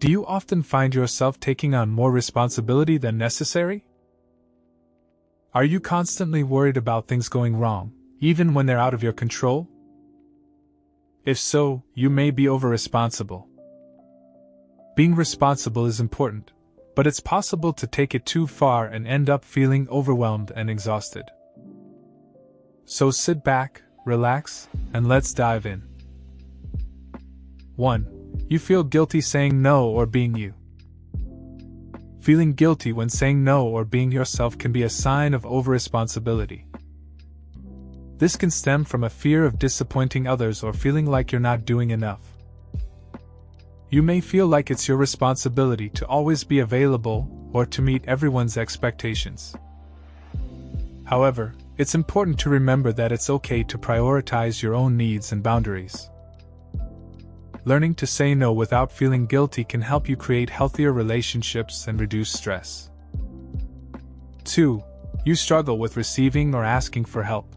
Do you often find yourself taking on more responsibility than necessary? Are you constantly worried about things going wrong, even when they're out of your control? If so, you may be over-responsible. Being responsible is important, but it's possible to take it too far and end up feeling overwhelmed and exhausted. So sit back, relax, and let's dive in. 1. You feel guilty saying no or being you. Feeling guilty when saying no or being yourself can be a sign of over-responsibility. This can stem from a fear of disappointing others or feeling like you're not doing enough. You may feel like it's your responsibility to always be available or to meet everyone's expectations. However, it's important to remember that it's okay to prioritize your own needs and boundaries. Learning to say no without feeling guilty can help you create healthier relationships and reduce stress. 2. You struggle with receiving or asking for help.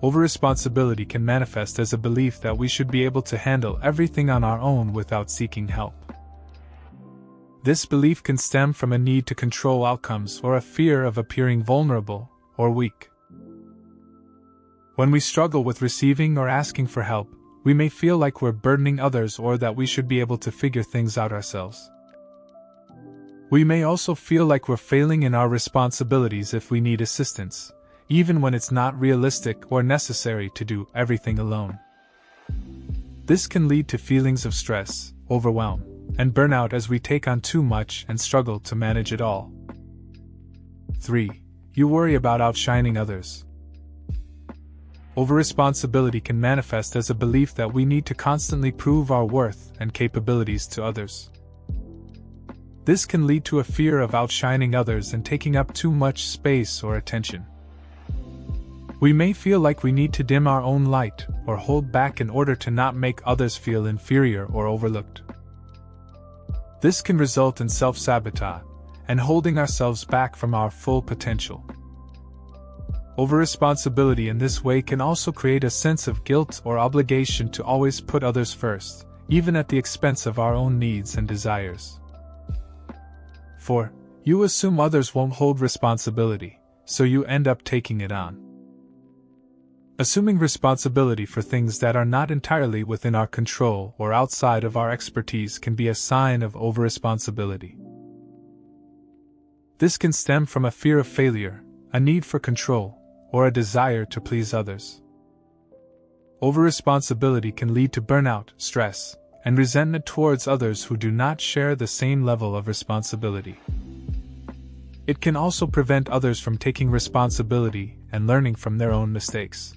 Over-responsibility can manifest as a belief that we should be able to handle everything on our own without seeking help. This belief can stem from a need to control outcomes or a fear of appearing vulnerable or weak. When we struggle with receiving or asking for help, we may feel like we're burdening others or that we should be able to figure things out ourselves. We may also feel like we're failing in our responsibilities if we need assistance, even when it's not realistic or necessary to do everything alone. This can lead to feelings of stress, overwhelm, and burnout as we take on too much and struggle to manage it all. 3. You worry about outshining others. Over-responsibility can manifest as a belief that we need to constantly prove our worth and capabilities to others. This can lead to a fear of outshining others and taking up too much space or attention. We may feel like we need to dim our own light or hold back in order to not make others feel inferior or overlooked. This can result in self-sabotage and holding ourselves back from our full potential. Over-responsibility in this way can also create a sense of guilt or obligation to always put others first, even at the expense of our own needs and desires. 4. You assume others won't hold responsibility, so you end up taking it on. Assuming responsibility for things that are not entirely within our control or outside of our expertise can be a sign of over-responsibility. This can stem from a fear of failure, a need for control, or a desire to please others. Over-responsibility can lead to burnout, stress, and resentment towards others who do not share the same level of responsibility. It can also prevent others from taking responsibility and learning from their own mistakes.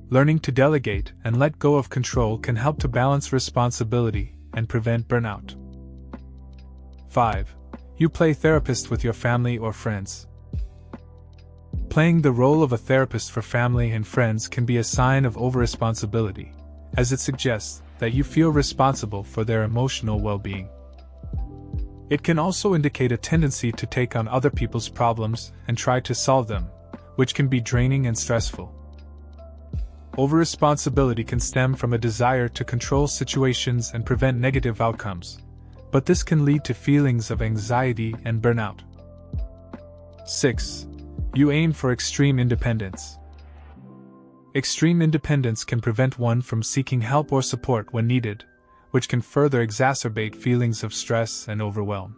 Learning to delegate and let go of control can help to balance responsibility and prevent burnout. 5. You play therapist with your family or friends. Playing the role of a therapist for family and friends can be a sign of over-responsibility, as it suggests that you feel responsible for their emotional well-being. It can also indicate a tendency to take on other people's problems and try to solve them, which can be draining and stressful. Over-responsibility can stem from a desire to control situations and prevent negative outcomes, but this can lead to feelings of anxiety and burnout. 6. You aim for extreme independence. Extreme independence can prevent one from seeking help or support when needed, which can further exacerbate feelings of stress and overwhelm.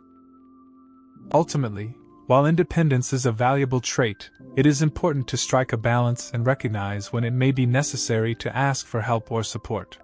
Ultimately, while independence is a valuable trait, it is important to strike a balance and recognize when it may be necessary to ask for help or support.